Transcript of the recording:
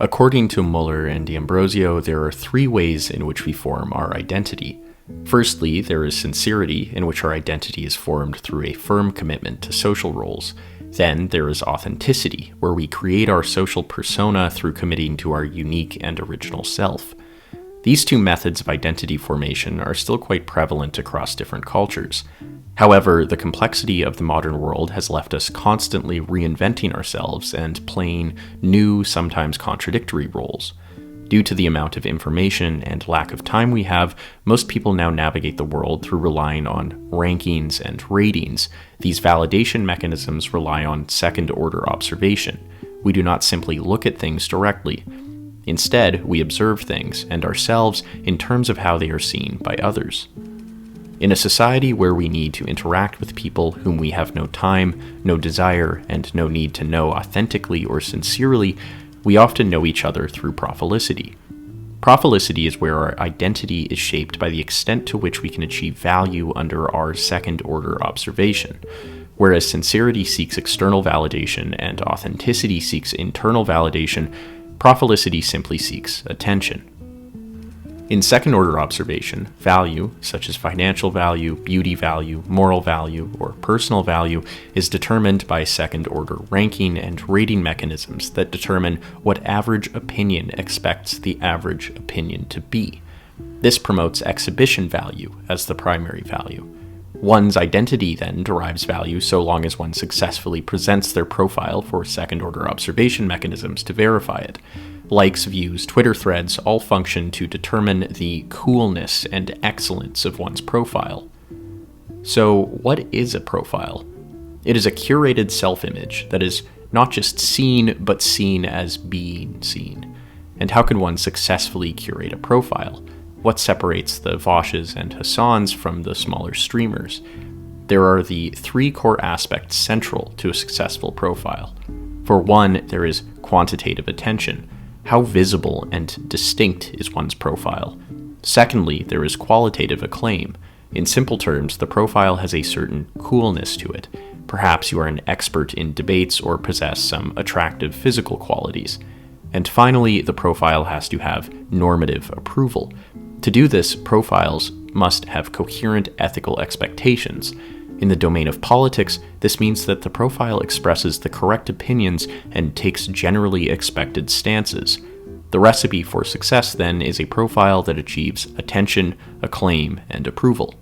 According to Moeller and D'Ambrosio, there are three ways in which we form our identity. Firstly, there is sincerity, in which our identity is formed through a firm commitment to social roles. Then there is authenticity, where we create our social persona through committing to our unique and original self. These two methods of identity formation are still quite prevalent across different cultures. However, the complexity of the modern world has left us constantly reinventing ourselves and playing new, sometimes contradictory roles. Due to the amount of information and lack of time we have, most people now navigate the world through relying on rankings and ratings. These validation mechanisms rely on second-order observation. We do not simply look at things directly. Instead, we observe things and ourselves in terms of how they are seen by others. In a society where we need to interact with people whom we have no time, no desire, and no need to know authentically or sincerely, we often know each other through prophylicity. Prophylicity is where our identity is shaped by the extent to which we can achieve value under our second-order observation. Whereas sincerity seeks external validation and authenticity seeks internal validation, prophylicity simply seeks attention. In second-order observation, value, such as financial value, beauty value, moral value, or personal value, is determined by second-order ranking and rating mechanisms that determine what average opinion expects the average opinion to be. This promotes exhibition value as the primary value. One's identity then derives value so long as one successfully presents their profile for second-order observation mechanisms to verify it. Likes, views, Twitter threads all function to determine the coolness and excellence of one's profile. So, what is a profile? It is a curated self-image that is not just seen, but seen as being seen. And how can one successfully curate a profile? What separates the Voshes and Hassans from the smaller streamers? There are the three core aspects central to a successful profile. For one, there is quantitative attention. How visible and distinct is one's profile? Secondly, there is qualitative acclaim. In simple terms, the profile has a certain coolness to it. Perhaps you are an expert in debates or possess some attractive physical qualities. And finally, the profile has to have normative approval. To do this, profiles must have coherent ethical expectations. In the domain of politics, this means that the profile expresses the correct opinions and takes generally expected stances. The recipe for success, then, is a profile that achieves attention, acclaim, and approval.